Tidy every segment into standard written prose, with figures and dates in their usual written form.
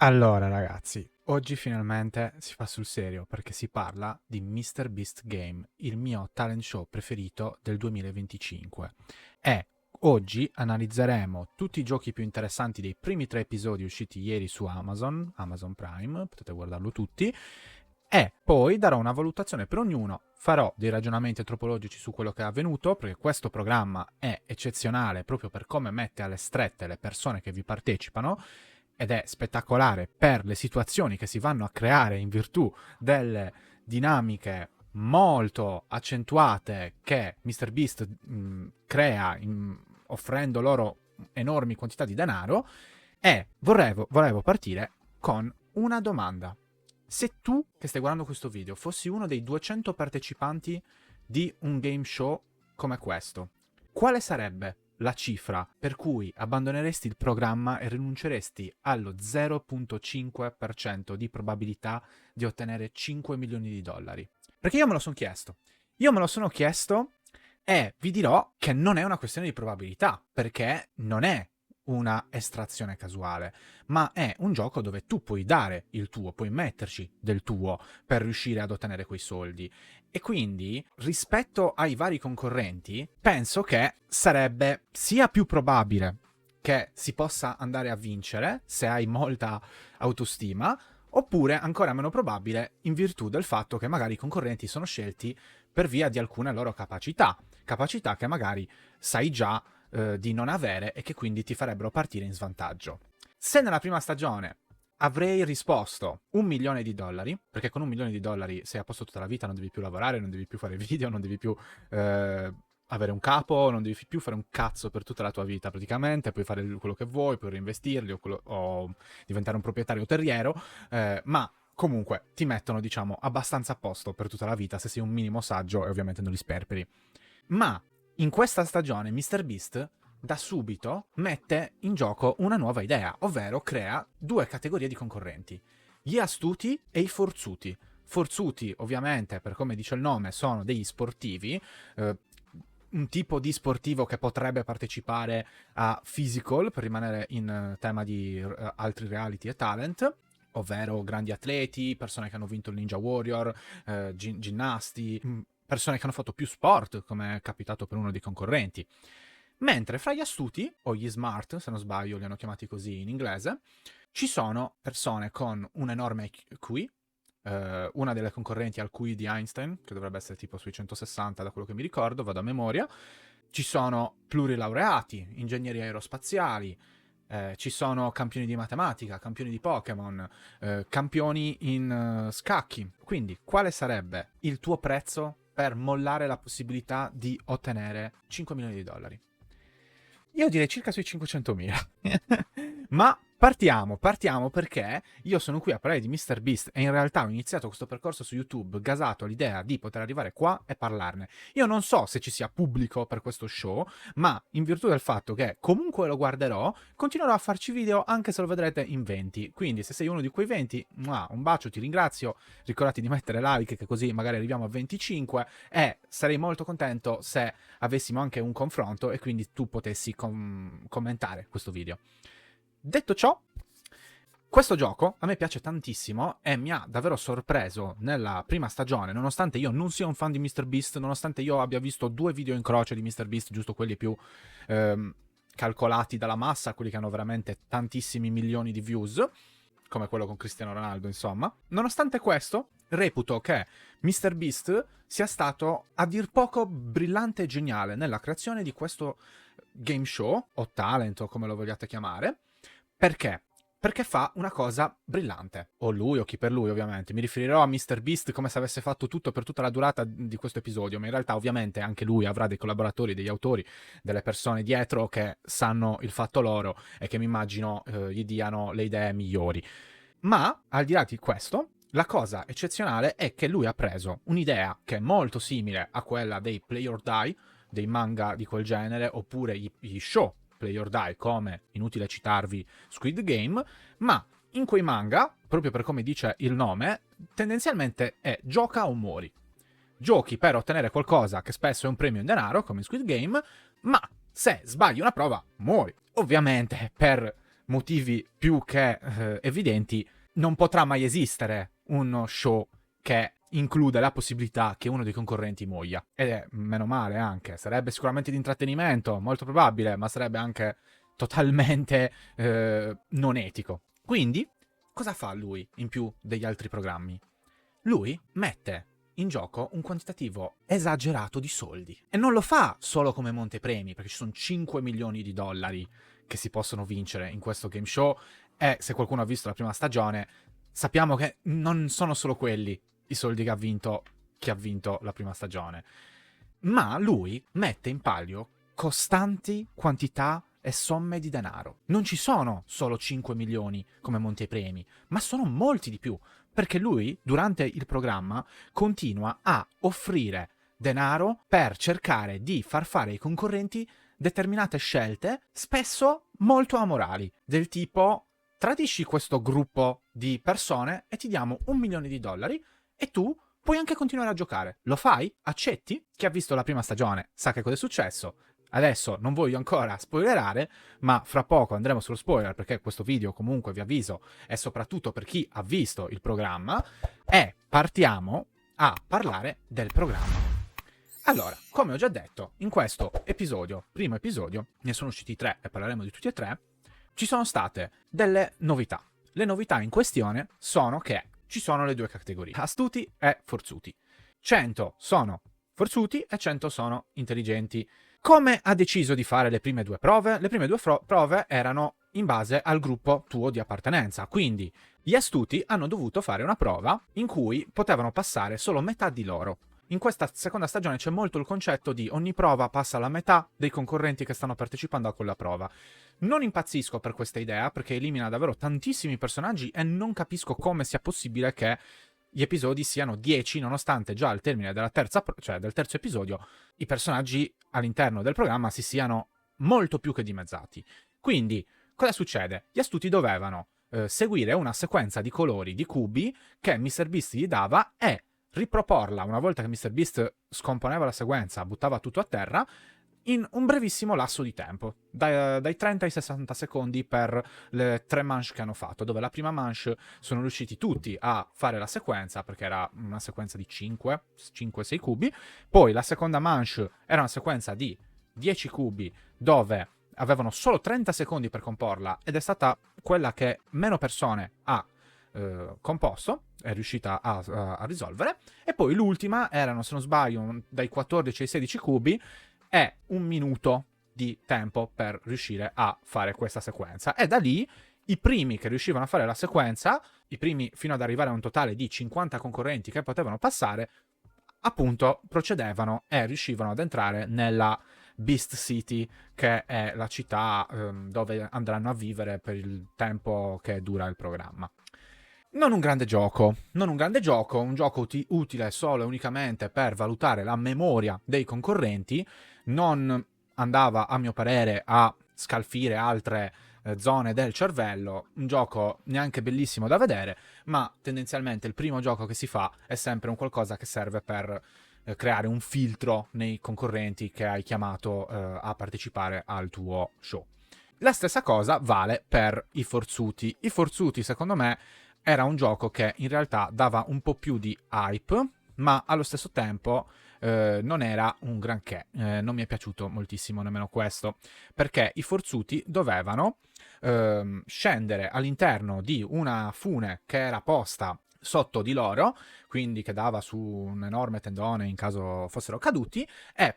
Allora, ragazzi, oggi finalmente si fa sul serio perché si parla di MrBeast Game, il mio talent show preferito del 2025. E oggi analizzeremo tutti i giochi più interessanti dei primi 3 episodi usciti ieri su Amazon Prime, potete guardarlo tutti, e poi darò una valutazione per ognuno, farò dei ragionamenti antropologici su quello che è avvenuto, perché questo programma è eccezionale proprio per come mette alle strette le persone che vi partecipano, ed è spettacolare per le situazioni che si vanno a creare in virtù delle dinamiche molto accentuate che MrBeast crea offrendo loro enormi quantità di denaro. E volevo partire con una domanda. Se tu, che stai guardando questo video, fossi uno dei 200 partecipanti di un game show come questo, quale sarebbe la cifra per cui abbandoneresti il programma e rinunceresti allo 0,5% di probabilità di ottenere 5 milioni di dollari? Perché io me lo sono chiesto. Io me lo sono chiesto e vi dirò che non è una questione di probabilità, perché non è una estrazione casuale, ma è un gioco dove tu puoi dare il tuo, puoi metterci del tuo per riuscire ad ottenere quei soldi. E quindi, rispetto ai vari concorrenti, penso che sarebbe sia più probabile che si possa andare a vincere se hai molta autostima, oppure ancora meno probabile in virtù del fatto che magari i concorrenti sono scelti per via di alcune loro capacità che magari sai già di non avere e che quindi ti farebbero partire in svantaggio. Se nella prima stagione avrei risposto 1 milione di dollari, perché con 1 milione di dollari sei a posto tutta la vita, non devi più lavorare, non devi più fare video, non devi più avere un capo, non devi più fare un cazzo per tutta la tua vita praticamente, puoi fare quello che vuoi, puoi reinvestirli o diventare un proprietario terriero, ma comunque ti mettono, diciamo, abbastanza a posto per tutta la vita se sei un minimo saggio e ovviamente non li sperperi. Ma in questa stagione MrBeast da subito mette in gioco una nuova idea, ovvero crea due categorie di concorrenti: gli astuti e i forzuti. Forzuti, ovviamente, per come dice il nome, sono degli sportivi, un tipo di sportivo che potrebbe partecipare a Physical, per rimanere in tema di altri reality e talent, ovvero grandi atleti, persone che hanno vinto il Ninja Warrior, ginnasti, persone che hanno fatto più sport, come è capitato per uno dei concorrenti. Mentre fra gli astuti, o gli smart, se non sbaglio li hanno chiamati così in inglese, ci sono persone con un enorme QI, una delle concorrenti al QI di Einstein, che dovrebbe essere tipo sui 160 da quello che mi ricordo, vado a memoria. Ci sono plurilaureati, ingegneri aerospaziali, ci sono campioni di matematica, campioni di Pokémon, campioni in scacchi. Quindi, quale sarebbe il tuo prezzo per mollare la possibilità di ottenere 5 milioni di dollari? Io direi circa sui 500.000. Ma partiamo perché io sono qui a parlare di MrBeast e in realtà ho iniziato questo percorso su YouTube gasato all'idea di poter arrivare qua e parlarne. Io non so se ci sia pubblico per questo show, ma in virtù del fatto che comunque lo guarderò, continuerò a farci video anche se lo vedrete in 20. Quindi se sei uno di quei 20, un bacio, ti ringrazio, ricordati di mettere like che così magari arriviamo a 25 e sarei molto contento se avessimo anche un confronto e quindi tu potessi commentare questo video. Detto ciò, questo gioco a me piace tantissimo e mi ha davvero sorpreso nella prima stagione, nonostante io non sia un fan di MrBeast, nonostante io abbia visto 2 video in croce di MrBeast, giusto quelli più calcolati dalla massa, quelli che hanno veramente tantissimi milioni di views, come quello con Cristiano Ronaldo, insomma. Nonostante questo, reputo che MrBeast sia stato a dir poco brillante e geniale nella creazione di questo game show, o talent, o come lo vogliate chiamare. Perché? Perché fa una cosa brillante. O lui, o chi per lui, ovviamente. Mi riferirò a MrBeast come se avesse fatto tutto per tutta la durata di questo episodio, ma in realtà ovviamente anche lui avrà dei collaboratori, degli autori, delle persone dietro che sanno il fatto loro e che mi immagino gli diano le idee migliori. Ma, al di là di questo, la cosa eccezionale è che lui ha preso un'idea che è molto simile a quella dei Play or Die, dei manga di quel genere, oppure gli show Play or Die, come, inutile citarvi, Squid Game, ma in quei manga, proprio per come dice il nome, tendenzialmente è gioca o muori. Giochi per ottenere qualcosa che spesso è un premio in denaro, come in Squid Game, ma se sbagli una prova, muori. Ovviamente, per motivi più che evidenti, non potrà mai esistere uno show che include la possibilità che uno dei concorrenti muoia. Ed è meno male anche, sarebbe sicuramente di intrattenimento, molto probabile, ma sarebbe anche totalmente non etico. Quindi, cosa fa lui in più degli altri programmi? Lui mette in gioco un quantitativo esagerato di soldi. E non lo fa solo come montepremi, perché ci sono 5 milioni di dollari che si possono vincere in questo game show. E se qualcuno ha visto la prima stagione, sappiamo che non sono solo quelli i soldi che ha vinto la prima stagione. Ma lui mette in palio costanti quantità e somme di denaro. Non ci sono solo 5 milioni come montepremi, ma sono molti di più, perché lui, durante il programma, continua a offrire denaro per cercare di far fare ai concorrenti determinate scelte, spesso molto amorali, del tipo: tradisci questo gruppo di persone e ti diamo $1 milione e tu puoi anche continuare a giocare. Lo fai? Accetti? Chi ha visto la prima stagione sa che cosa è successo. Adesso non voglio ancora spoilerare, ma fra poco andremo sullo spoiler, perché questo video, comunque vi avviso, è soprattutto per chi ha visto il programma, e partiamo a parlare del programma. Allora, come ho già detto, in questo episodio, primo episodio, ne sono usciti 3 e parleremo di tutti e 3, ci sono state delle novità. Le novità in questione sono che ci sono le 2 categorie, astuti e forzuti. 100 sono forzuti e 100 sono intelligenti. Come ha deciso di fare le prime 2 prove? Le prime 2 prove erano in base al gruppo tuo di appartenenza, quindi gli astuti hanno dovuto fare una prova in cui potevano passare solo metà di loro. In questa seconda stagione c'è molto il concetto di ogni prova passa la metà dei concorrenti che stanno partecipando a quella prova. Non impazzisco per questa idea, perché elimina davvero tantissimi personaggi e non capisco come sia possibile che gli episodi siano 10, nonostante già al termine della del terzo episodio i personaggi all'interno del programma si siano molto più che dimezzati. Quindi, cosa succede? Gli astuti dovevano seguire una sequenza di colori di cubi che MrBeast gli dava e riproporla una volta che MrBeast scomponeva la sequenza, buttava tutto a terra, in un brevissimo lasso di tempo, dai 30 ai 60 secondi per le 3 manche che hanno fatto, dove la prima manche sono riusciti tutti a fare la sequenza, perché era una sequenza di 5-6 cubi, poi la seconda manche era una sequenza di 10 cubi, dove avevano solo 30 secondi per comporla, ed è stata quella che meno persone ha composto, è riuscita a risolvere, e poi l'ultima erano, se non sbaglio, dai 14 ai 16 cubi, è 1 minuto di tempo per riuscire a fare questa sequenza. E da lì i primi che riuscivano a fare la sequenza, i primi fino ad arrivare a un totale di 50 concorrenti che potevano passare, appunto procedevano e riuscivano ad entrare nella Beast City, che è la città dove andranno a vivere per il tempo che dura il programma. Non un grande gioco, un gioco utile solo e unicamente per valutare la memoria dei concorrenti, non andava, a mio parere, a scalfire altre zone del cervello, un gioco neanche bellissimo da vedere, ma tendenzialmente il primo gioco che si fa è sempre un qualcosa che serve per creare un filtro nei concorrenti che hai chiamato a partecipare al tuo show. La stessa cosa vale per i forzuti. I forzuti, secondo me, era un gioco che in realtà dava un po' più di hype, ma allo stesso tempo non era un granché. Non mi è piaciuto moltissimo nemmeno questo, perché i forzuti dovevano scendere all'interno di una fune che era posta sotto di loro, quindi che dava su un enorme tendone in caso fossero caduti, e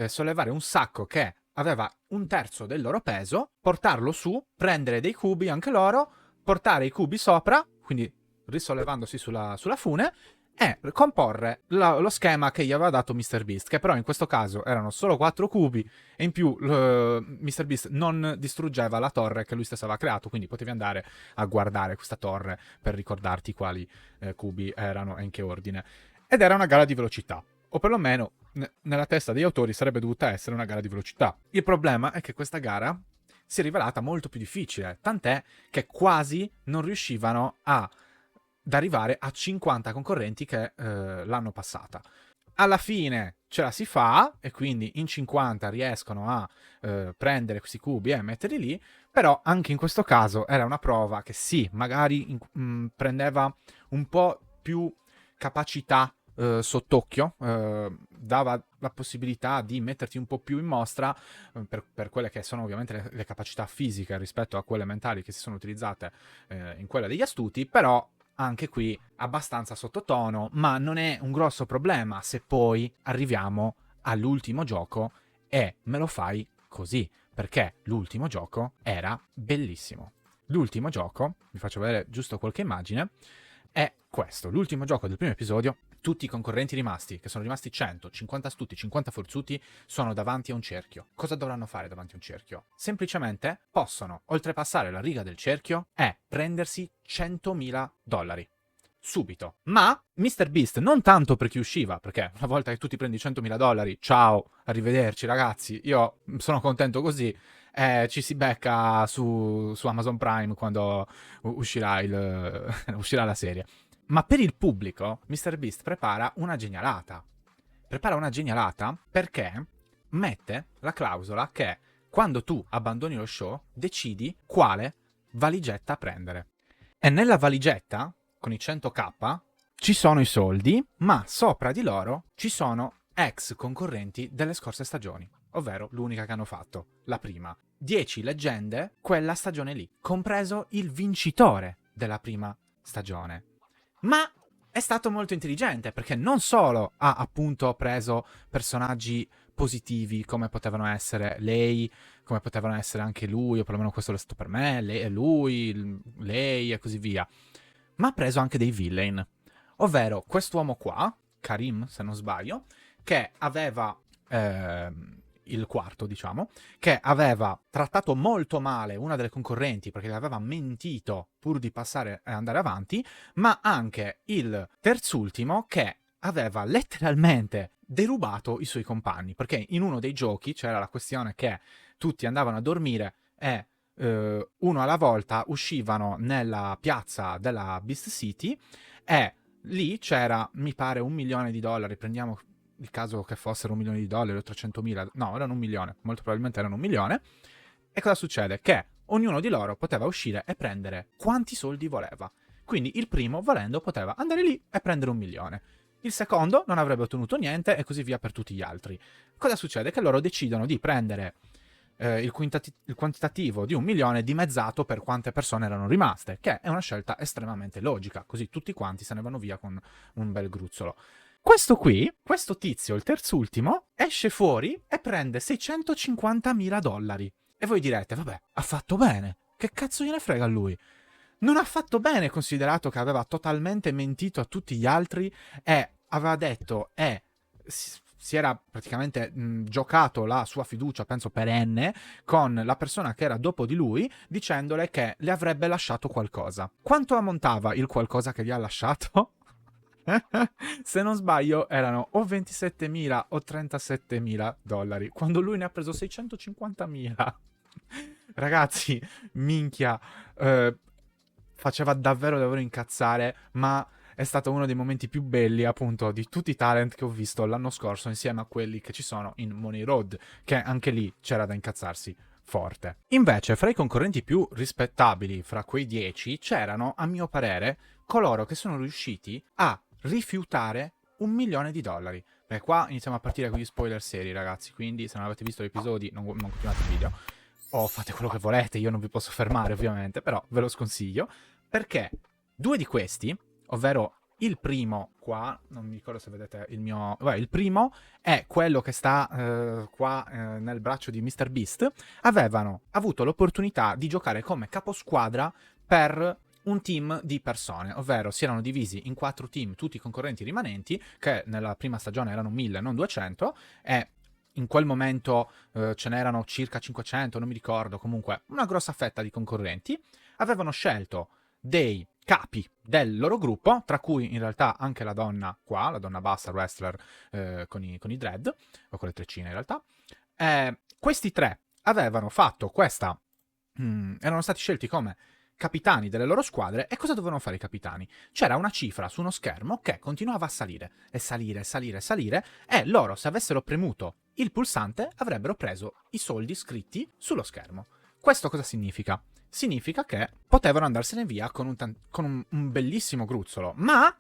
sollevare un sacco che aveva 1/3 del loro peso, portarlo su, prendere dei cubi anche loro, portare i cubi sopra, quindi risollevandosi sulla fune, e comporre lo schema che gli aveva dato MrBeast, che però in questo caso erano solo 4 cubi, e in più MrBeast non distruggeva la torre che lui stesso aveva creato, quindi potevi andare a guardare questa torre per ricordarti quali cubi erano e in che ordine. Ed era una gara di velocità, o perlomeno nella testa degli autori sarebbe dovuta essere una gara di velocità. Il problema è che questa gara si è rivelata molto più difficile, tant'è che quasi non riuscivano ad arrivare a 50 concorrenti che l'hanno passata. Alla fine ce la si fa, e quindi in 50 riescono a prendere questi cubi e metterli lì, Però anche in questo caso era una prova che sì, magari prendeva un po' più capacità sott'occhio, dava la possibilità di metterti un po' più in mostra per quelle che sono ovviamente le capacità fisiche rispetto a quelle mentali che si sono utilizzate in quella degli astuti, però anche qui abbastanza sottotono, ma non è un grosso problema se poi arriviamo all'ultimo gioco e me lo fai così, perché l'ultimo gioco era bellissimo. L'ultimo gioco, vi faccio vedere giusto qualche immagine, è questo, l'ultimo gioco del primo episodio. Tutti i concorrenti rimasti, che sono rimasti 100, 50 astuti, 50 forzuti, sono davanti a un cerchio. Cosa dovranno fare davanti a un cerchio? Semplicemente possono oltrepassare la riga del cerchio e prendersi $100.000. Subito. Ma MrBeast non tanto per chi usciva, perché una volta che tu ti prendi $100.000, ciao, arrivederci ragazzi, io sono contento così, ci si becca su Amazon Prime quando uscirà la serie. Ma per il pubblico, MrBeast prepara una genialata. Prepara una genialata perché mette la clausola che quando tu abbandoni lo show decidi quale valigetta prendere. E nella valigetta, con i 100k, ci sono i soldi, ma sopra di loro ci sono ex concorrenti delle scorse stagioni, ovvero l'unica che hanno fatto, la prima. 10 leggende quella stagione lì, compreso il vincitore della prima stagione. Ma è stato molto intelligente perché non solo ha appunto preso personaggi positivi come potevano essere lei, come potevano essere anche lui, o perlomeno questo è stato per me, lei e così via, ma ha preso anche dei villain, ovvero quest'uomo qua, Karim se non sbaglio, che aveva il quarto, diciamo, che aveva trattato molto male una delle concorrenti perché le aveva mentito pur di passare e andare avanti, ma anche il terzultimo che aveva letteralmente derubato i suoi compagni, perché in uno dei giochi c'era la questione che tutti andavano a dormire e uno alla volta uscivano nella piazza della Beast City e lì c'era, mi pare, $1 milione, prendiamo il caso che fossero $1 milione o 300.000, no, erano 1 milione, molto probabilmente erano 1 milione. E cosa succede? Che ognuno di loro poteva uscire e prendere quanti soldi voleva. Quindi il primo, volendo, poteva andare lì e prendere 1 milione. Il secondo non avrebbe ottenuto niente e così via per tutti gli altri. Cosa succede? Che loro decidono di prendere il quantitativo di 1 milione dimezzato per quante persone erano rimaste, che è una scelta estremamente logica, così tutti quanti se ne vanno via con un bel gruzzolo. Questo qui, questo tizio, il terzultimo, esce fuori e prende $650.000. E voi direte, vabbè, ha fatto bene. Che cazzo gliene frega a lui? Non ha fatto bene, considerato che aveva totalmente mentito a tutti gli altri e aveva detto si era praticamente giocato la sua fiducia, penso perenne, con la persona che era dopo di lui, dicendole che le avrebbe lasciato qualcosa. Quanto ammontava il qualcosa che gli ha lasciato? Se non sbaglio erano o 27.000 o 37.000 dollari, quando lui ne ha preso 650.000. Ragazzi, minchia, faceva davvero incazzare, ma è stato uno dei momenti più belli, appunto, di tutti i talent che ho visto l'anno scorso, insieme a quelli che ci sono in Money Road, che anche lì c'era da incazzarsi forte. Invece, fra i concorrenti più rispettabili, fra quei 10, c'erano, a mio parere, coloro che sono riusciti a rifiutare $1 milione. Beh, qua iniziamo a partire con gli spoiler seri, ragazzi, quindi se non avete visto gli episodi non continuate il video. O fate quello che volete, io non vi posso fermare ovviamente, però ve lo sconsiglio, perché 2 di questi, ovvero il primo qua, non mi ricordo se vedete il mio... Beh, il primo è quello che sta qua nel braccio di MrBeast, avevano avuto l'opportunità di giocare come caposquadra per un team di persone, ovvero si erano divisi in 4 team, tutti i concorrenti rimanenti, che nella prima stagione erano 1000, non 200, e in quel momento ce n'erano circa 500, non mi ricordo, comunque una grossa fetta di concorrenti, avevano scelto dei capi del loro gruppo, tra cui in realtà anche la donna qua, la donna bassa, wrestler con i dread, o con le treccine in realtà. Questi 3 avevano fatto questa... erano stati scelti come capitani delle loro squadre, e cosa dovevano fare i capitani? C'era una cifra su uno schermo che continuava a salire, e salire, e loro, se avessero premuto il pulsante, avrebbero preso i soldi scritti sullo schermo. Questo cosa significa? Significa che potevano andarsene via con un bellissimo gruzzolo, ma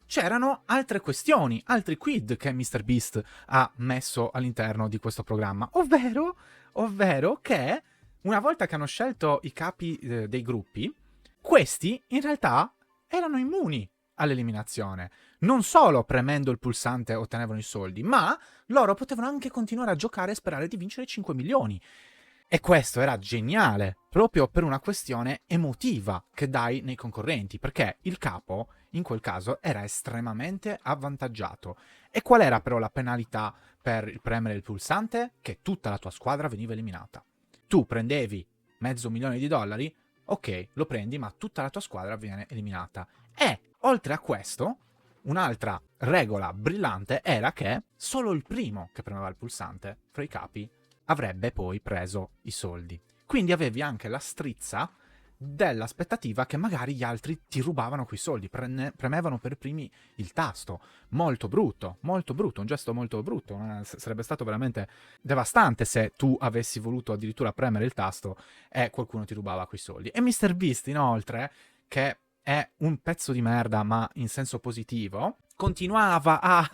c'erano altre questioni, altri quid che MrBeast ha messo all'interno di questo programma, ovvero che una volta che hanno scelto i capi dei gruppi, questi in realtà erano immuni all'eliminazione. Non solo premendo il pulsante ottenevano i soldi, ma loro potevano anche continuare a giocare e sperare di vincere 5 milioni. E questo era geniale, proprio per una questione emotiva che dai nei concorrenti, perché il capo, in quel caso, era estremamente avvantaggiato. E qual era però la penalità per il premere il pulsante? Che tutta la tua squadra veniva eliminata. Tu prendevi $500,000, ok, lo prendi, ma tutta la tua squadra viene eliminata. E, oltre a questo, un'altra regola brillante era che solo il primo che premeva il pulsante fra i capi avrebbe poi preso i soldi. Quindi avevi anche la strizza dell'aspettativa che magari gli altri ti rubavano quei soldi, premevano per primi il tasto. Molto brutto, un gesto molto brutto. Sarebbe stato veramente devastante se tu avessi voluto addirittura premere il tasto e qualcuno ti rubava quei soldi. E MrBeast, inoltre, che è un pezzo di merda, ma in senso positivo, continuava a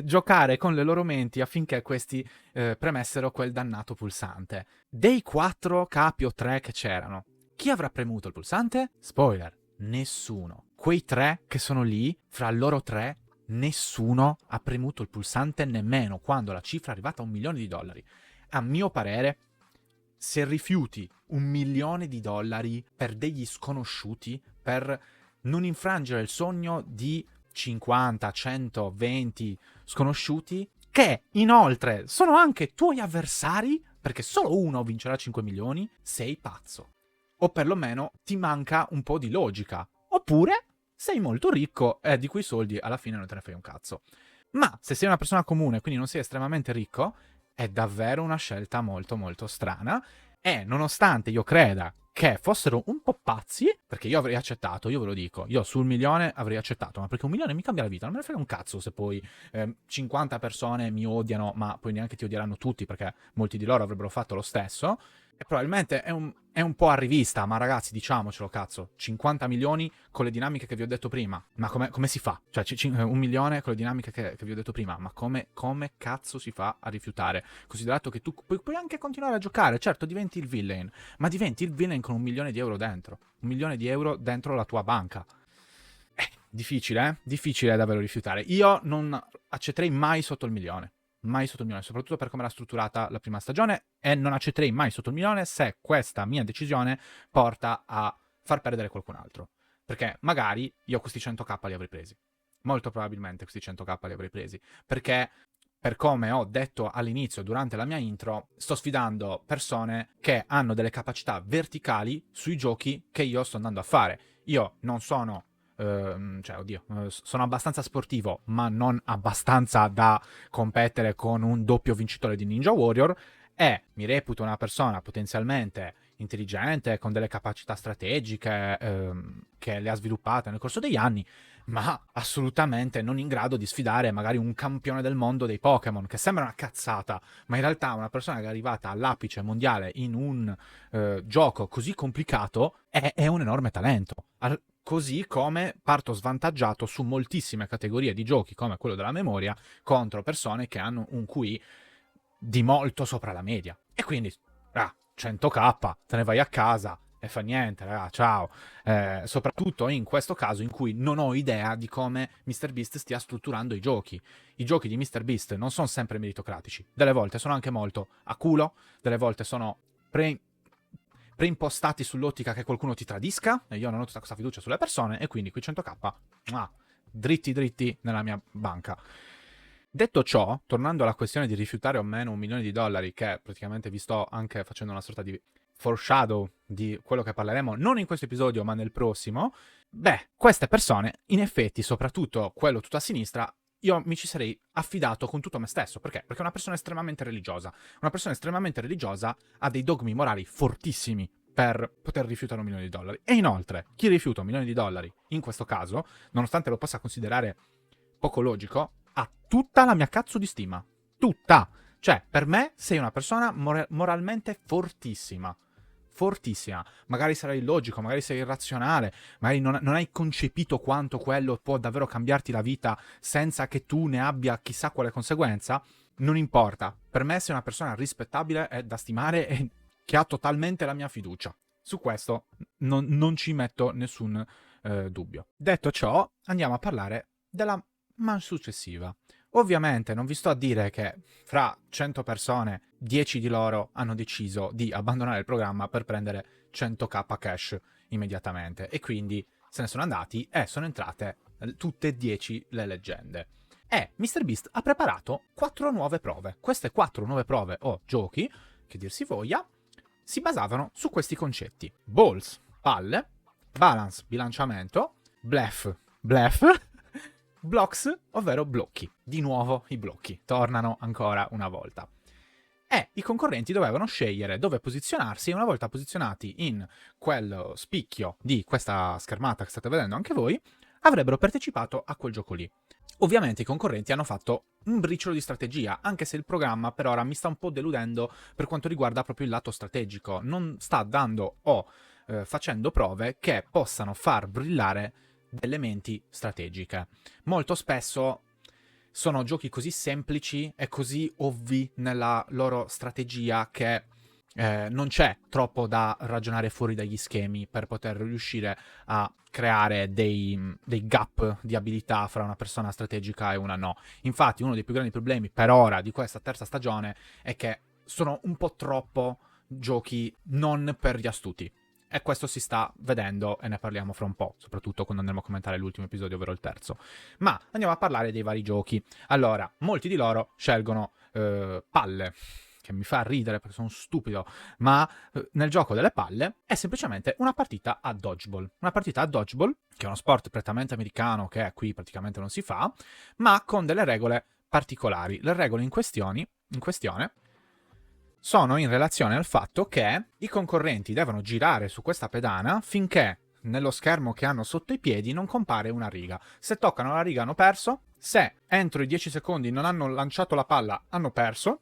giocare con le loro menti affinché questi premessero quel dannato pulsante. Dei 4 capi o 3 che c'erano, chi avrà premuto il pulsante? Spoiler, nessuno. Quei 3 che sono lì, fra loro 3, nessuno ha premuto il pulsante nemmeno quando la cifra è arrivata a $1 milione. A mio parere, se rifiuti $1 milione per degli sconosciuti, per non infrangere il sogno di 50, 100, 20 sconosciuti, che inoltre sono anche tuoi avversari, perché solo uno vincerà 5 milioni, sei pazzo. O perlomeno ti manca un po' di logica. Oppure sei molto ricco e di quei soldi alla fine non te ne fai un cazzo. Ma se sei una persona comune, quindi non sei estremamente ricco, è davvero una scelta molto molto strana. E nonostante io creda che fossero un po' pazzi, perché io avrei accettato, io ve lo dico, io sul milione avrei accettato, ma perché $1 milione mi cambia la vita, non me ne frega un cazzo se poi 50 persone mi odiano, ma poi neanche ti odieranno tutti, perché molti di loro avrebbero fatto lo stesso. E probabilmente è un po' a rivista, ma ragazzi, diciamocelo, cazzo. 50 milioni con le dinamiche che vi ho detto prima. Ma come si fa? Cioè, 1 milione con le dinamiche che vi ho detto prima. Ma come cazzo si fa a rifiutare? Considerato che tu puoi anche continuare a giocare. Certo, diventi il villain. Ma diventi il villain con $1 milione dentro. $1 milione dentro la tua banca. Difficile, eh? Difficile davvero rifiutare. Io non accetterei mai sotto il milione. Mai sotto il milione, soprattutto per come era strutturata la prima stagione, e non accetterei mai sotto il milione se questa mia decisione porta a far perdere qualcun altro. Perché magari io questi 100k li avrei presi. Molto probabilmente questi 100k li avrei presi. Perché, per come ho detto all'inizio, durante la mia intro, sto sfidando persone che hanno delle capacità verticali sui giochi che io sto andando a fare. Io non sono... sono abbastanza sportivo, ma non abbastanza da competere con un doppio vincitore di Ninja Warrior, e mi reputo una persona potenzialmente intelligente, con delle capacità strategiche che le ha sviluppate nel corso degli anni, ma assolutamente non in grado di sfidare magari un campione del mondo dei Pokémon, che sembra una cazzata, ma in realtà una persona che è arrivata all'apice mondiale in un gioco così complicato è un enorme talento. Così come parto svantaggiato su moltissime categorie di giochi, come quello della memoria, contro persone che hanno un QI di molto sopra la media. E quindi, 100k, te ne vai a casa e fa niente, raga, ciao. Soprattutto in questo caso in cui non ho idea di come MrBeast stia strutturando i giochi. I giochi di MrBeast non sono sempre meritocratici. Delle volte sono anche molto a culo, delle volte sono preimpostati sull'ottica che qualcuno ti tradisca, e io non ho tutta questa fiducia sulle persone, e quindi quei 100k, dritti nella mia banca. Detto ciò, tornando alla questione di rifiutare o meno $1 milione, che praticamente vi sto anche facendo una sorta di foreshadow di quello che parleremo, non in questo episodio ma nel prossimo, queste persone, in effetti, soprattutto quello tutto a sinistra, io mi ci sarei affidato con tutto me stesso. Perché? Perché è una persona estremamente religiosa. Una persona estremamente religiosa ha dei dogmi morali fortissimi per poter rifiutare $1 milione. E inoltre, chi rifiuta $1 milione, in questo caso, nonostante lo possa considerare poco logico, ha tutta la mia cazzo di stima. Tutta! Cioè, per me sei una persona moralmente fortissima. fortissima. Magari sarai illogico, magari sei irrazionale, magari non hai concepito quanto quello può davvero cambiarti la vita senza che tu ne abbia chissà quale conseguenza. Non importa. Per me sei una persona rispettabile e da stimare e che ha totalmente la mia fiducia. Su questo non ci metto nessun dubbio. Detto ciò, andiamo a parlare della manche successiva. Ovviamente non vi sto a dire che fra 100 persone 10 di loro hanno deciso di abbandonare il programma per prendere 100k cash immediatamente e quindi se ne sono andati e sono entrate tutte e 10 le leggende. E MrBeast ha preparato 4 nuove prove. Queste 4 nuove prove o giochi, che dir si voglia, si basavano su questi concetti: balls, palle, balance, bilanciamento, bluff, blocks, ovvero blocchi. Di nuovo i blocchi tornano ancora una volta. E i concorrenti dovevano scegliere dove posizionarsi e una volta posizionati in quel spicchio di questa schermata che state vedendo anche voi, avrebbero partecipato a quel gioco lì. Ovviamente i concorrenti hanno fatto un briciolo di strategia, anche se il programma per ora mi sta un po' deludendo per quanto riguarda proprio il lato strategico. Non sta dando o facendo prove che possano far brillare delle menti strategiche. Molto spesso sono giochi così semplici e così ovvi nella loro strategia che non c'è troppo da ragionare fuori dagli schemi per poter riuscire a creare dei gap di abilità fra una persona strategica e una no. Infatti uno dei più grandi problemi per ora di questa terza stagione è che sono un po' troppo giochi non per gli astuti. E questo si sta vedendo e ne parliamo fra un po', soprattutto quando andremo a commentare l'ultimo episodio, ovvero il terzo. Ma andiamo a parlare dei vari giochi. Allora, molti di loro scelgono palle, che mi fa ridere perché sono stupido, ma nel gioco delle palle è semplicemente una partita a dodgeball. Una partita a dodgeball, che è uno sport prettamente americano che qui praticamente non si fa, ma con delle regole particolari. Le regole in questione sono in relazione al fatto che i concorrenti devono girare su questa pedana finché nello schermo che hanno sotto i piedi non compare una riga. Se toccano la riga hanno perso, se entro i 10 secondi non hanno lanciato la palla hanno perso,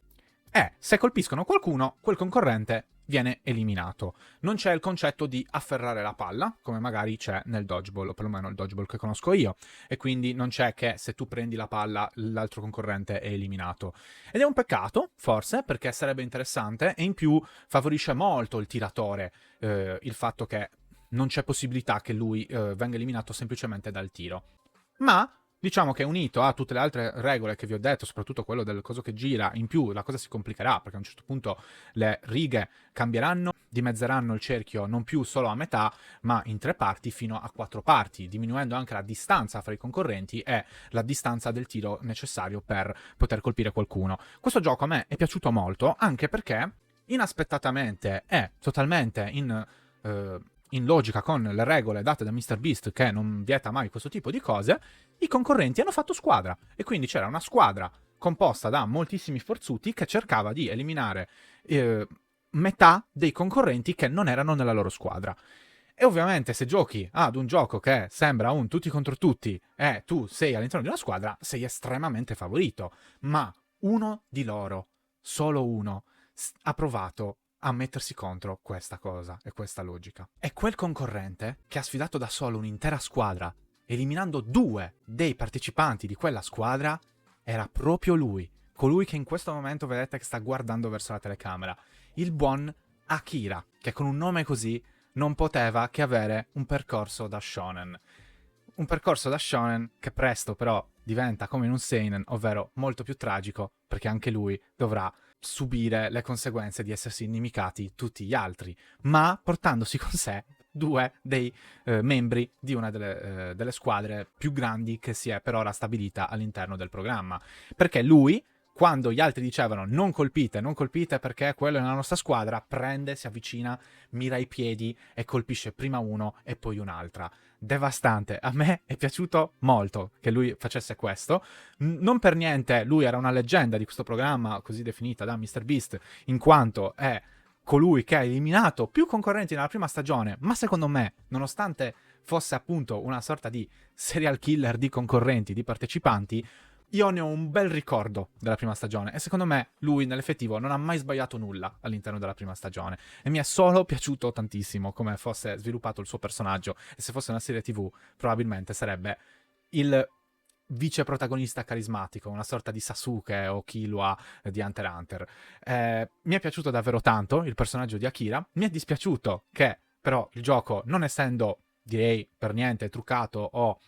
e se colpiscono qualcuno, quel concorrente viene eliminato. Non c'è il concetto di afferrare la palla, come magari c'è nel dodgeball, o perlomeno il dodgeball che conosco io, e quindi non c'è che se tu prendi la palla l'altro concorrente è eliminato. Ed è un peccato, forse, perché sarebbe interessante, e in più favorisce molto il tiratore, il fatto che non c'è possibilità che lui venga eliminato semplicemente dal tiro. Ma diciamo che unito a tutte le altre regole che vi ho detto, soprattutto quello del coso che gira, in più la cosa si complicherà perché a un certo punto le righe cambieranno, dimezzeranno il cerchio non più solo a metà, ma in 3 parti fino a 4 parti, diminuendo anche la distanza fra i concorrenti e la distanza del tiro necessario per poter colpire qualcuno. Questo gioco a me è piaciuto molto, anche perché inaspettatamente è totalmente in logica con le regole date da MrBeast, che non vieta mai questo tipo di cose. I concorrenti hanno fatto squadra e quindi c'era una squadra composta da moltissimi forzuti che cercava di eliminare metà dei concorrenti che non erano nella loro squadra. E ovviamente se giochi ad un gioco che sembra un tutti contro tutti e tu sei all'interno di una squadra, sei estremamente favorito. Ma uno di loro, solo uno, ha provato a mettersi contro questa cosa e questa logica. E quel concorrente che ha sfidato da solo un'intera squadra, eliminando 2 dei partecipanti di quella squadra, era proprio lui. Colui che in questo momento vedete che sta guardando verso la telecamera. Il buon Akira, che con un nome così non poteva che avere un percorso da shonen. Un percorso da shonen che presto però diventa come in un seinen, ovvero molto più tragico, perché anche lui dovrà subire le conseguenze di essersi inimicati tutti gli altri, ma portandosi con sé 2 dei membri di una delle squadre più grandi che si è per ora stabilita all'interno del programma. Perché lui, quando gli altri dicevano non colpite perché quello è nella nostra squadra, prende, si avvicina, mira i piedi e colpisce prima uno e poi un'altra. Devastante. A me è piaciuto molto che lui facesse questo. Non per niente lui era una leggenda di questo programma, così definita da MrBeast, in quanto è colui che ha eliminato più concorrenti nella prima stagione, ma secondo me, nonostante fosse appunto una sorta di serial killer di concorrenti, di partecipanti, io ne ho un bel ricordo della prima stagione e secondo me lui nell'effettivo non ha mai sbagliato nulla all'interno della prima stagione e mi è solo piaciuto tantissimo come fosse sviluppato il suo personaggio e se fosse una serie TV probabilmente sarebbe il vice protagonista carismatico, una sorta di Sasuke o Killua di Hunter x Hunter. Mi è piaciuto davvero tanto il personaggio di Akira, mi è dispiaciuto che però il gioco, non essendo direi per niente truccato o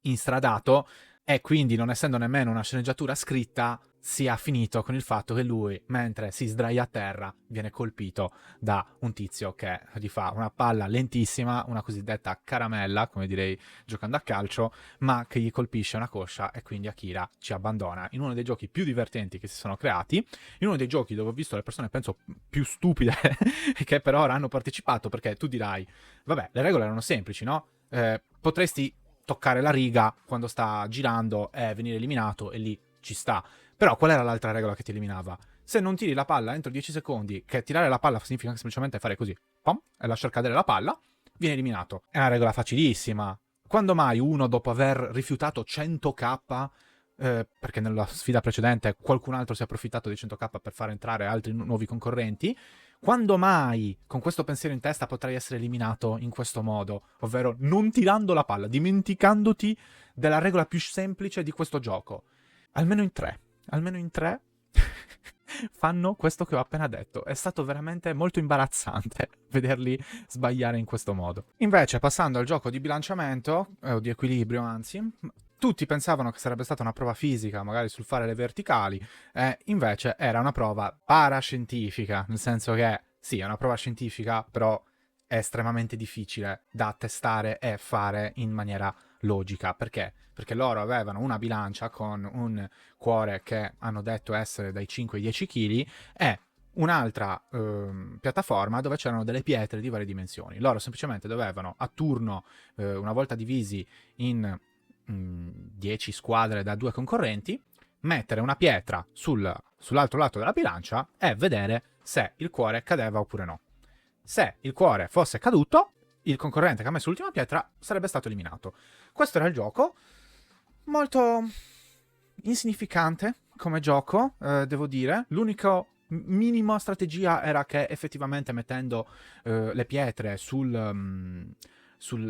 instradato, e quindi non essendo nemmeno una sceneggiatura scritta, sia finito con il fatto che lui, mentre si sdraia a terra, viene colpito da un tizio che gli fa una palla lentissima, una cosiddetta caramella, come direi giocando a calcio, ma che gli colpisce una coscia e quindi Akira ci abbandona in uno dei giochi più divertenti che si sono creati, in uno dei giochi dove ho visto le persone, penso, più stupide che per ora hanno partecipato, perché tu dirai, vabbè, le regole erano semplici, no? Potresti toccare la riga quando sta girando e venire eliminato e lì ci sta. Però qual era l'altra regola che ti eliminava? Se non tiri la palla entro 10 secondi, che tirare la palla significa semplicemente fare così, pom, e lasciar cadere la palla, viene eliminato. È una regola facilissima. Quando mai uno, dopo aver rifiutato 100k, perché nella sfida precedente qualcun altro si è approfittato di 100k per far entrare altri nuovi concorrenti, quando mai con questo pensiero in testa potrai essere eliminato in questo modo, ovvero non tirando la palla, dimenticandoti della regola più semplice di questo gioco? Almeno in tre fanno questo che ho appena detto. È stato veramente molto imbarazzante vederli sbagliare in questo modo. Invece, passando al gioco di bilanciamento, o di equilibrio anzi, tutti pensavano che sarebbe stata una prova fisica, magari sul fare le verticali, e invece era una prova parascientifica, nel senso che sì, è una prova scientifica, però è estremamente difficile da testare e fare in maniera logica. Perché? Perché loro avevano una bilancia con un cuore che hanno detto essere dai 5 ai 10 kg e un'altra piattaforma dove c'erano delle pietre di varie dimensioni. Loro semplicemente dovevano a turno, una volta divisi in 10 squadre da 2 concorrenti, mettere una pietra sull'altro lato della bilancia e vedere se il cuore cadeva oppure no. Se il cuore fosse caduto, il concorrente che ha messo l'ultima pietra sarebbe stato eliminato. Questo era il gioco, molto insignificante come gioco, devo dire. L'unico minima strategia era che effettivamente mettendo le pietre sul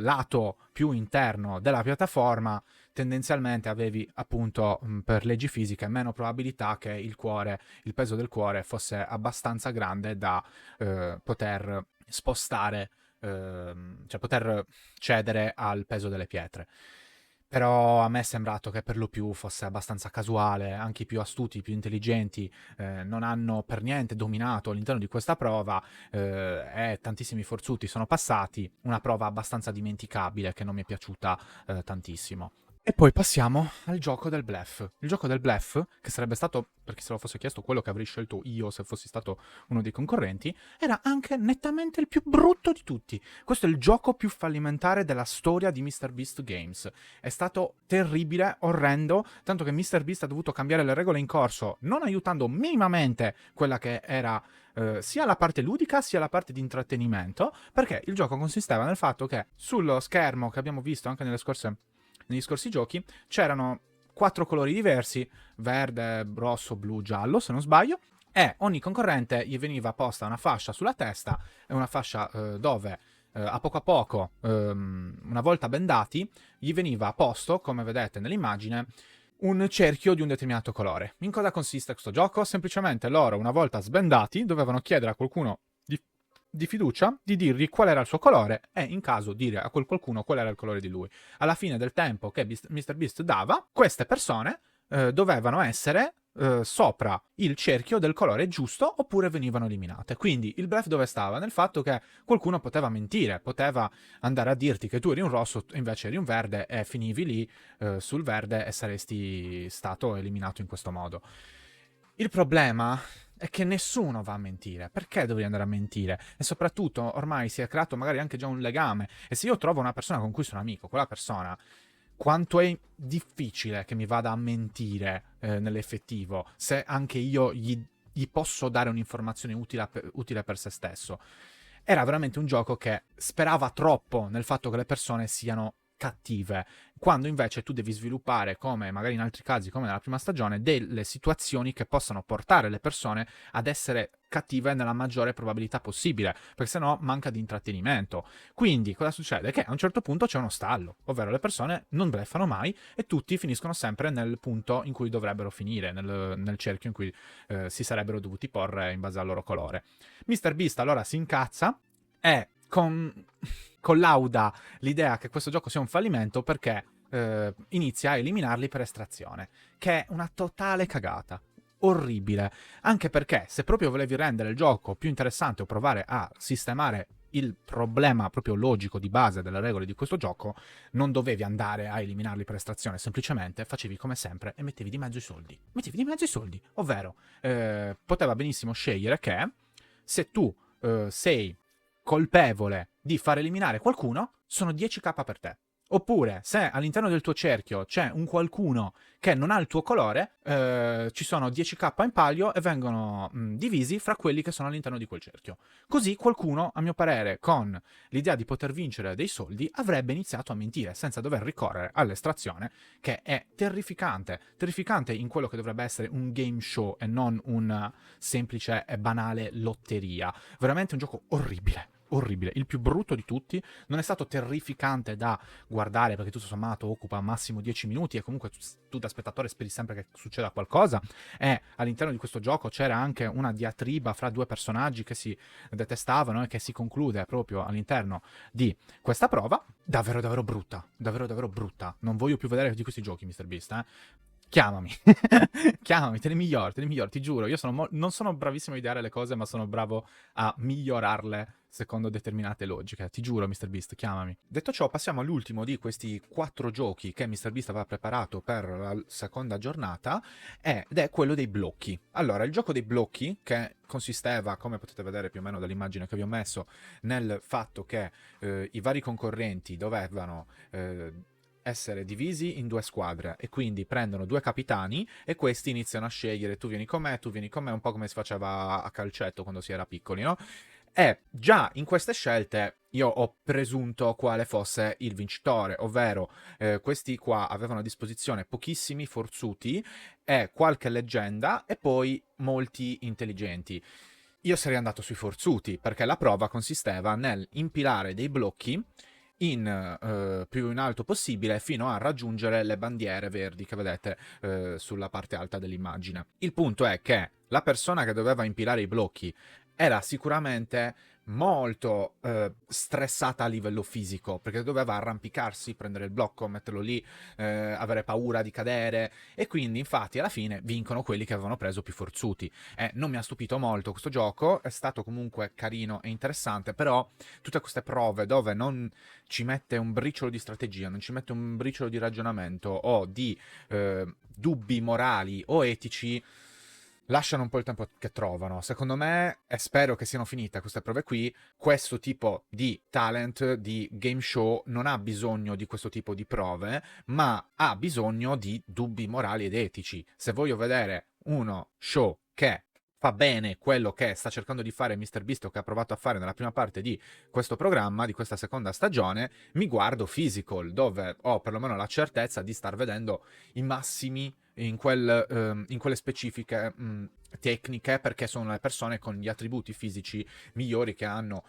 lato più interno della piattaforma tendenzialmente avevi appunto per leggi fisiche meno probabilità che il peso del cuore fosse abbastanza grande da poter spostare, cioè poter cedere al peso delle pietre. Però a me è sembrato che per lo più fosse abbastanza casuale, anche i più astuti, più intelligenti non hanno per niente dominato all'interno di questa prova e tantissimi forzuti sono passati, una prova abbastanza dimenticabile che non mi è piaciuta tantissimo. E poi passiamo al gioco del bluff. Il gioco del bluff, che sarebbe stato, per chi se lo fosse chiesto, quello che avrei scelto io se fossi stato uno dei concorrenti, era anche nettamente il più brutto di tutti. Questo è il gioco più fallimentare della storia di MrBeast Games. È stato terribile, orrendo, tanto che MrBeast ha dovuto cambiare le regole in corso, non aiutando minimamente quella che era sia la parte ludica sia la parte di intrattenimento, perché il gioco consisteva nel fatto che sullo schermo che abbiamo visto anche negli scorsi giochi c'erano 4 colori diversi, verde, rosso, blu, giallo se non sbaglio, e ogni concorrente gli veniva posta una fascia sulla testa e una fascia dove a poco, una volta bendati, gli veniva posto, come vedete nell'immagine, un cerchio di un determinato colore. In cosa consiste questo gioco? Semplicemente loro, una volta sbendati, dovevano chiedere a qualcuno di fiducia di dirgli qual era il suo colore e in caso dire a quel qualcuno qual era il colore di lui. Alla fine del tempo che MrBeast dava, queste persone dovevano essere sopra il cerchio del colore giusto oppure venivano eliminate. Quindi il bluff dove stava? Nel fatto che qualcuno poteva mentire, poteva andare a dirti che tu eri un rosso e invece eri un verde e finivi lì sul verde e saresti stato eliminato in questo modo. Il problema è che nessuno va a mentire. Perché dovrei andare a mentire? E soprattutto ormai si è creato magari anche già un legame. E se io trovo una persona con cui sono amico, quella persona, quanto è difficile che mi vada a mentire nell'effettivo, se anche io gli posso dare un'informazione utile per se stesso. Era veramente un gioco che sperava troppo nel fatto che le persone siano cattive, quando invece tu devi sviluppare, come magari in altri casi, come nella prima stagione, delle situazioni che possano portare le persone ad essere cattive nella maggiore probabilità possibile, perché sennò manca di intrattenimento. Quindi cosa succede? Che a un certo punto c'è uno stallo, ovvero le persone non bleffano mai e tutti finiscono sempre nel punto in cui dovrebbero finire, nel cerchio in cui si sarebbero dovuti porre in base al loro colore. MrBeast allora si incazza e collauda l'idea che questo gioco sia un fallimento perché inizia a eliminarli per estrazione, che è una totale cagata. Orribile, anche perché se proprio volevi rendere il gioco più interessante o provare a sistemare il problema proprio logico di base delle regole di questo gioco, non dovevi andare a eliminarli per estrazione, semplicemente facevi come sempre e mettevi di mezzo i soldi. Mettevi di mezzo i soldi, ovvero poteva benissimo scegliere che se tu sei colpevole di far eliminare qualcuno, sono 10k per te. Oppure, se all'interno del tuo cerchio c'è un qualcuno che non ha il tuo colore, ci sono 10k in palio e vengono divisi fra quelli che sono all'interno di quel cerchio. Così qualcuno, a mio parere, con l'idea di poter vincere dei soldi, avrebbe iniziato a mentire senza dover ricorrere all'estrazione, che è terrificante. Terrificante in quello che dovrebbe essere un game show e non una semplice e banale lotteria. Veramente un gioco orribile. Orribile, il più brutto di tutti. Non è stato terrificante da guardare perché tutto sommato occupa massimo 10 minuti e comunque tu da spettatore speri sempre che succeda qualcosa, e all'interno di questo gioco c'era anche una diatriba fra due personaggi che si detestavano e che si conclude proprio all'interno di questa prova. Davvero davvero brutta, davvero davvero brutta. Non voglio più vedere di questi giochi, MrBeast, Chiamami, chiamami, te ne migliori, ti giuro. Io non sono bravissimo a ideare le cose, ma sono bravo a migliorarle secondo determinate logiche. Ti giuro, MrBeast, chiamami. Detto ciò, passiamo all'ultimo di questi 4 giochi che MrBeast aveva preparato per la seconda giornata, ed è quello dei blocchi. Allora, il gioco dei blocchi, che consisteva, come potete vedere più o meno dall'immagine che vi ho messo, nel fatto che i vari concorrenti dovevano essere divisi in 2 squadre e quindi prendono 2 capitani e questi iniziano a scegliere tu vieni con me, un po' come si faceva a calcetto quando si era piccoli, no? E già in queste scelte io ho presunto quale fosse il vincitore, ovvero questi qua avevano a disposizione pochissimi forzuti e qualche leggenda e poi molti intelligenti. Io sarei andato sui forzuti perché la prova consisteva nel impilare dei blocchi più in alto possibile fino a raggiungere le bandiere verdi che vedete sulla parte alta dell'immagine. Il punto è che la persona che doveva impilare i blocchi era sicuramente molto stressata a livello fisico, perché doveva arrampicarsi, prendere il blocco, metterlo lì, avere paura di cadere, e quindi infatti alla fine vincono quelli che avevano preso più forzuti. Non mi ha stupito molto questo gioco, è stato comunque carino e interessante, però tutte queste prove dove non ci mette un briciolo di strategia, non ci mette un briciolo di ragionamento o di dubbi morali o etici, lasciano un po' il tempo che trovano. Secondo me, e spero che siano finite queste prove qui, questo tipo di talent, di game show, non ha bisogno di questo tipo di prove, ma ha bisogno di dubbi morali ed etici. Se voglio vedere uno show che fa bene quello che sta cercando di fare MrBeast o che ha provato a fare nella prima parte di questo programma, di questa seconda stagione, mi guardo Physical, dove ho perlomeno la certezza di star vedendo i massimi in quelle specifiche tecniche, perché sono le persone con gli attributi fisici migliori che hanno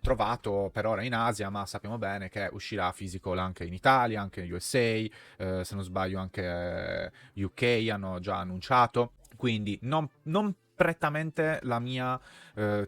trovato per ora in Asia, ma sappiamo bene che uscirà Physical anche in Italia, anche in USA, se non sbaglio anche UK hanno già annunciato, quindi non prettamente la mia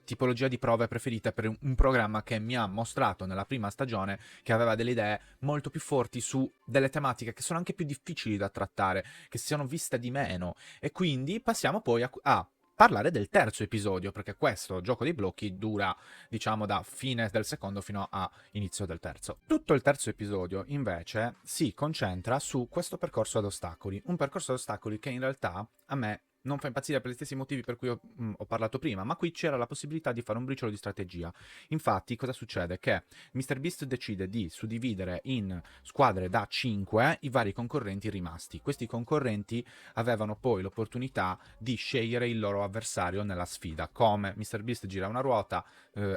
tipologia di prove preferita per un programma che mi ha mostrato nella prima stagione che aveva delle idee molto più forti su delle tematiche che sono anche più difficili da trattare, che si sono viste di meno, e quindi passiamo poi a parlare del terzo episodio, perché questo gioco dei blocchi dura, diciamo, da fine del secondo fino a inizio del terzo. Tutto il terzo episodio, invece, si concentra su questo percorso ad ostacoli, un percorso ad ostacoli che in realtà a me non fa impazzire per gli stessi motivi per cui ho parlato prima, ma qui c'era la possibilità di fare un briciolo di strategia. Infatti, cosa succede? Che MrBeast decide di suddividere in squadre da 5 i vari concorrenti rimasti. Questi concorrenti avevano poi l'opportunità di scegliere il loro avversario nella sfida. Come MrBeast gira una ruota,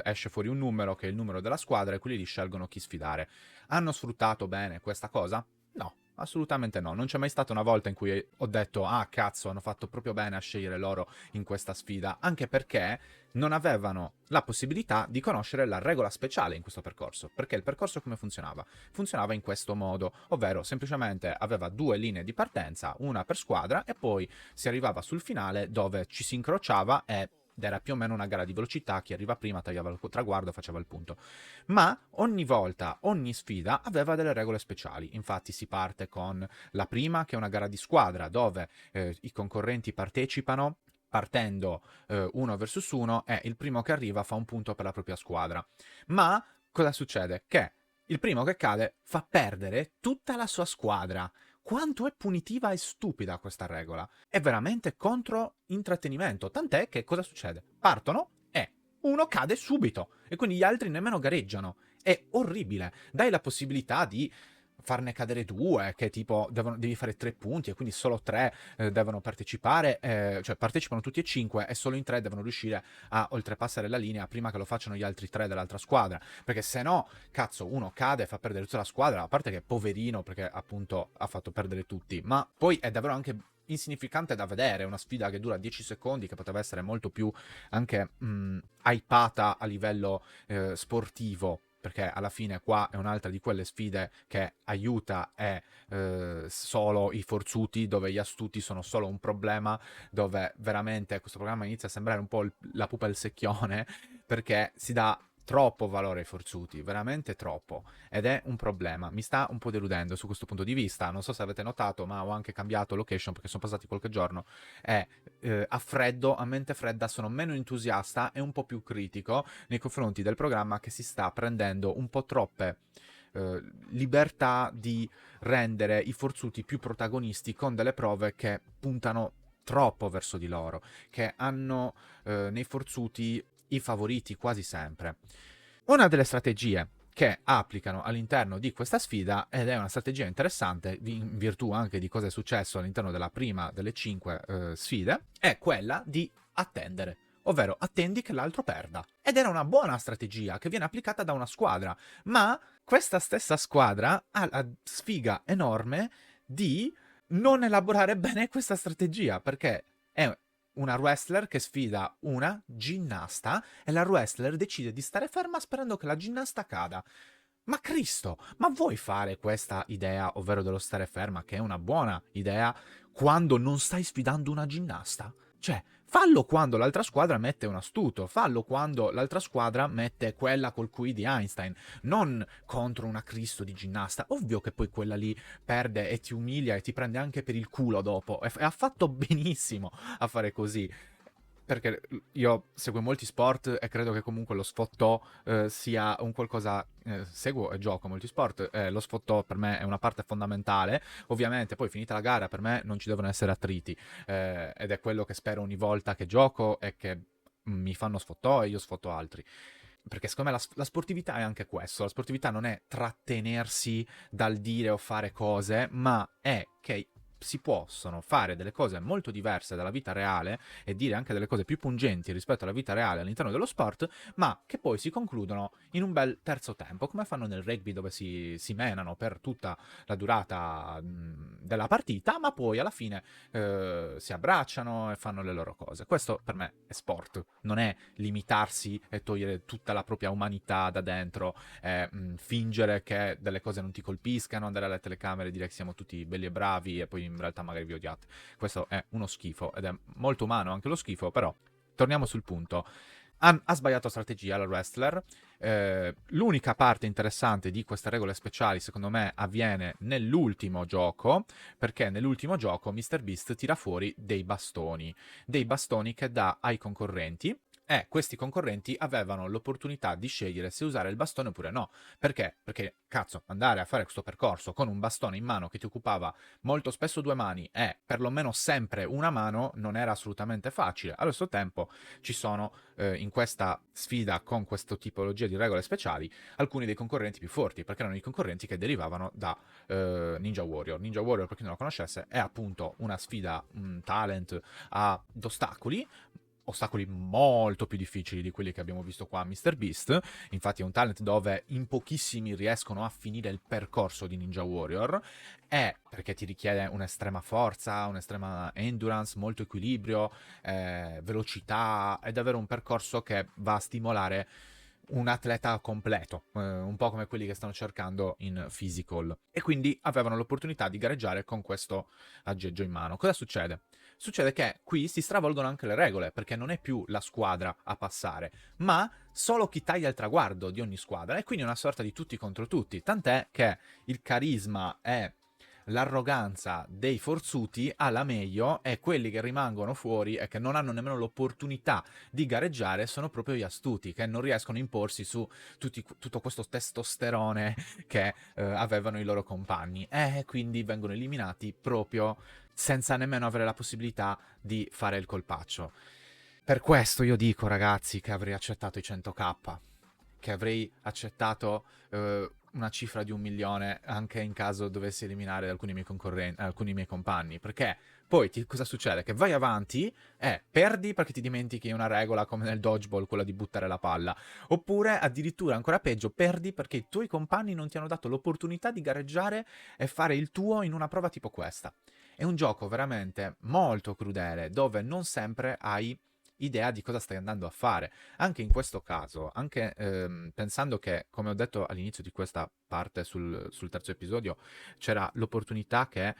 esce fuori un numero che è il numero della squadra e quelli lì scelgono chi sfidare. Hanno sfruttato bene questa cosa? No. Assolutamente no, non c'è mai stata una volta in cui ho detto ah cazzo, hanno fatto proprio bene a scegliere loro in questa sfida, anche perché non avevano la possibilità di conoscere la regola speciale in questo percorso, perché il percorso come funzionava? Funzionava in questo modo, ovvero semplicemente aveva 2 linee di partenza, una per squadra, e poi si arrivava sul finale dove ci si incrociava ed era più o meno una gara di velocità, chi arriva prima tagliava il traguardo, faceva il punto. Ma ogni volta, ogni sfida aveva delle regole speciali. Infatti si parte con la prima, che è una gara di squadra, dove i concorrenti partecipano partendo 1 versus 1 e il primo che arriva fa un punto per la propria squadra. Ma cosa succede? Che il primo che cade fa perdere tutta la sua squadra. Quanto è punitiva e stupida questa regola. È veramente contro intrattenimento. Tant'è che cosa succede? Partono e uno cade subito e quindi gli altri nemmeno gareggiano. È orribile. Dai la possibilità di farne cadere 2, che tipo devi fare 3 punti e quindi solo 3 devono partecipare, cioè partecipano tutti e 5 e solo in 3 devono riuscire a oltrepassare la linea prima che lo facciano gli altri 3 dell'altra squadra, perché se no, cazzo, uno cade e fa perdere tutta la squadra, a parte che è poverino perché appunto ha fatto perdere tutti, ma poi è davvero anche insignificante da vedere, una sfida che dura 10 secondi che poteva essere molto più anche hypata a livello sportivo, perché alla fine qua è un'altra di quelle sfide che aiuta e solo i forzuti, dove gli astuti sono solo un problema, dove veramente questo programma inizia a sembrare un po' la pupa e il secchione, perché si dà troppo valore ai forzuti, veramente troppo, ed è un problema. Mi sta un po' deludendo su questo punto di vista, non so se avete notato, ma ho anche cambiato location perché sono passati qualche giorno e a freddo, a mente fredda, sono meno entusiasta e un po' più critico nei confronti del programma, che si sta prendendo un po' troppe libertà di rendere i forzuti più protagonisti con delle prove che puntano troppo verso di loro, che hanno nei forzuti i favoriti quasi sempre. Una delle strategie che applicano all'interno di questa sfida, ed è una strategia interessante in virtù anche di cosa è successo all'interno della prima delle 5 sfide, è quella di attendere. Ovvero, attendi che l'altro perda. Ed era una buona strategia che viene applicata da una squadra, ma questa stessa squadra ha la sfiga enorme di non elaborare bene questa strategia, perché è una wrestler che sfida una ginnasta e la wrestler decide di stare ferma sperando che la ginnasta cada. Ma Cristo, ma vuoi fare questa idea, ovvero dello stare ferma, che è una buona idea, quando non stai sfidando una ginnasta? Cioè, fallo quando l'altra squadra mette un astuto, fallo quando l'altra squadra mette quella col QI di Einstein, non contro una Cristo di ginnasta. Ovvio che poi quella lì perde e ti umilia e ti prende anche per il culo dopo, e ha fatto benissimo a fare così. Perché io seguo molti sport e credo che comunque lo sfottò sia un qualcosa. Seguo e gioco molti sport, lo sfottò per me è una parte fondamentale. Ovviamente, poi finita la gara, per me non ci devono essere attriti, ed è quello che spero ogni volta che gioco e che mi fanno sfottò e io sfotto altri. Perché secondo me la sportività è anche questo. La sportività non è trattenersi dal dire o fare cose, ma è che si possono fare delle cose molto diverse dalla vita reale e dire anche delle cose più pungenti rispetto alla vita reale all'interno dello sport, ma che poi si concludono in un bel terzo tempo, come fanno nel rugby, dove si menano per tutta la durata della partita, ma poi alla fine si abbracciano e fanno le loro cose. Questo per me è sport, non è limitarsi e togliere tutta la propria umanità da dentro, fingere che delle cose non ti colpiscano, andare alle telecamere e dire che siamo tutti belli e bravi e poi in realtà magari vi odiate. Questo è uno schifo ed è molto umano anche lo schifo, però torniamo sul punto. Ha sbagliato strategia la wrestler. L'unica parte interessante di queste regole speciali, secondo me, avviene nell'ultimo gioco, perché nell'ultimo gioco MrBeast tira fuori dei bastoni che dà ai concorrenti, questi concorrenti avevano l'opportunità di scegliere se usare il bastone oppure no. Perché? Perché, cazzo, andare a fare questo percorso con un bastone in mano che ti occupava molto spesso due mani e perlomeno sempre una mano non era assolutamente facile. Allo stesso tempo ci sono, in questa sfida con questa tipologia di regole speciali, alcuni dei concorrenti più forti, perché erano i concorrenti che derivavano da Ninja Warrior. Ninja Warrior, per chi non lo conoscesse, è appunto una sfida, un talent ad ostacoli molto più difficili di quelli che abbiamo visto qua a MrBeast. Infatti è un talent dove in pochissimi riescono a finire il percorso di Ninja Warrior, è perché ti richiede un'estrema forza, un'estrema endurance, molto equilibrio, velocità, è davvero un percorso che va a stimolare un atleta completo, un po' come quelli che stanno cercando in physical, e quindi avevano l'opportunità di gareggiare con questo aggeggio in mano. Cosa succede? Succede che qui si stravolgono anche le regole, perché non è più la squadra a passare, ma solo chi taglia il traguardo di ogni squadra, e quindi è una sorta di tutti contro tutti, tant'è che il carisma e l'arroganza dei forzuti alla meglio, e quelli che rimangono fuori e che non hanno nemmeno l'opportunità di gareggiare sono proprio gli astuti, che non riescono a imporsi su tutto questo testosterone che avevano i loro compagni, e quindi vengono eliminati proprio senza nemmeno avere la possibilità di fare il colpaccio. Per questo io dico, ragazzi, che avrei accettato i 100k, che avrei accettato una cifra di 1 milione anche in caso dovessi eliminare alcuni miei concorrenti, alcuni miei compagni, perché poi cosa succede? Che vai avanti e perdi perché ti dimentichi una regola come nel dodgeball, quella di buttare la palla, oppure addirittura ancora peggio, perdi perché i tuoi compagni non ti hanno dato l'opportunità di gareggiare e fare il tuo in una prova tipo questa. È un gioco veramente molto crudele, dove non sempre hai idea di cosa stai andando a fare. Anche in questo caso, anche pensando che, come ho detto all'inizio di questa parte sul terzo episodio, c'era l'opportunità che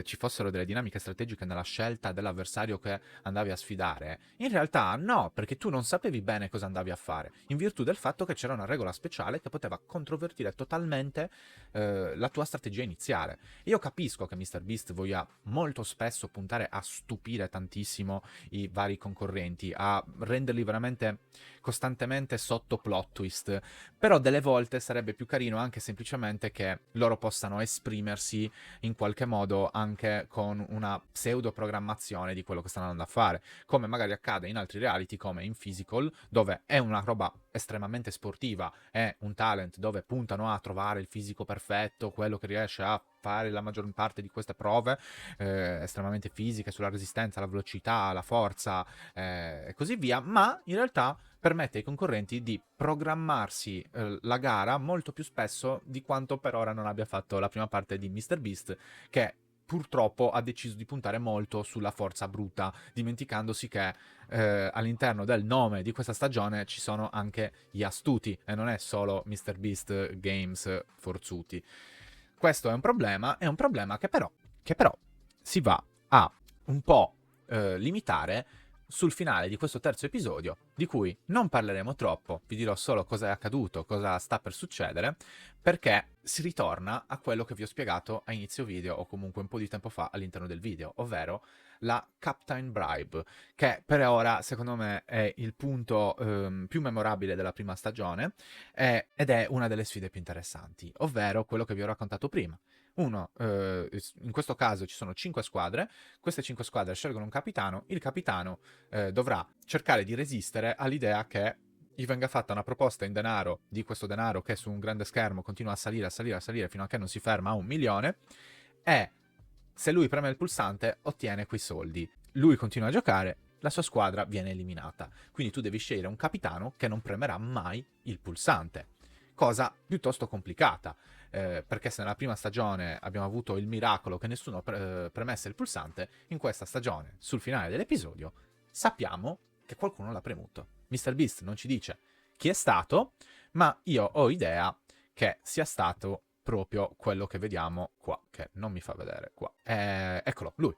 ci fossero delle dinamiche strategiche nella scelta dell'avversario che andavi a sfidare, in realtà no, perché tu non sapevi bene cosa andavi a fare, in virtù del fatto che c'era una regola speciale che poteva controvertire totalmente la tua strategia iniziale. Io capisco che MrBeast voglia molto spesso puntare a stupire tantissimo i vari concorrenti, a renderli veramente costantemente sotto plot twist, però delle volte sarebbe più carino anche semplicemente che loro possano esprimersi in qualche modo anche con una pseudo programmazione di quello che stanno andando a fare, come magari accade in altri reality come in Physical, dove è una roba estremamente sportiva, è un talent dove puntano a trovare il fisico perfetto, quello che riesce a fare la maggior parte di queste prove estremamente fisiche sulla resistenza, la velocità, la forza e così via, ma in realtà permette ai concorrenti di programmarsi la gara molto più spesso di quanto per ora non abbia fatto la prima parte di MrBeast, che purtroppo ha deciso di puntare molto sulla forza bruta, dimenticandosi che all'interno del nome di questa stagione ci sono anche gli astuti e non è solo MrBeast Games forzuti. Questo è un problema che però si va a un po' limitare sul finale di questo terzo episodio, di cui non parleremo troppo, vi dirò solo cosa è accaduto, cosa sta per succedere, perché si ritorna a quello che vi ho spiegato a inizio video, o comunque un po' di tempo fa all'interno del video, ovvero la Captain Bribe, che per ora secondo me è il punto più memorabile della prima stagione ed è una delle sfide più interessanti, ovvero quello che vi ho raccontato prima. In questo caso ci sono 5 squadre, queste 5 squadre scelgono un capitano, il capitano dovrà cercare di resistere all'idea che gli venga fatta una proposta in denaro, di questo denaro che su un grande schermo continua a salire, a salire, a salire fino a che non si ferma a 1 milione, e se lui preme il pulsante ottiene quei soldi. Lui continua a giocare, la sua squadra viene eliminata. Quindi tu devi scegliere un capitano che non premerà mai il pulsante. Cosa piuttosto complicata, perché se nella prima stagione abbiamo avuto il miracolo che nessuno premesse il pulsante, in questa stagione, sul finale dell'episodio, sappiamo che qualcuno l'ha premuto. MrBeast non ci dice chi è stato, ma io ho idea che sia stato proprio quello che vediamo qua, che non mi fa vedere qua. Eccolo, lui,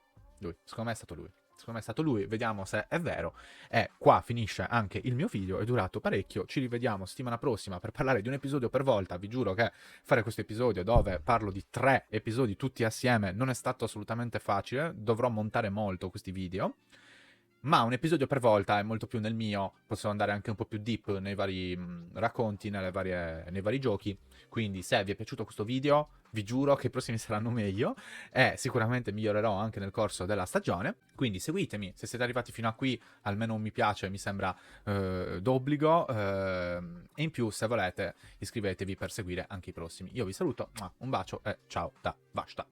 secondo me è stato lui. Secondo me è stato lui, vediamo se è vero. E qua finisce anche il mio video, è durato parecchio. Ci rivediamo settimana prossima per parlare di un episodio per volta. Vi giuro che fare questo episodio dove parlo di 3 episodi tutti assieme non è stato assolutamente facile. Dovrò montare molto questi video. ma un episodio per volta è molto più nel mio, posso andare anche un po' più deep nei vari racconti, nei vari giochi, quindi se vi è piaciuto questo video, vi giuro che i prossimi saranno meglio e sicuramente migliorerò anche nel corso della stagione, quindi seguitemi, se siete arrivati fino a qui almeno un mi piace mi sembra d'obbligo, e in più se volete iscrivetevi per seguire anche i prossimi. Io vi saluto, un bacio e ciao da Vashta.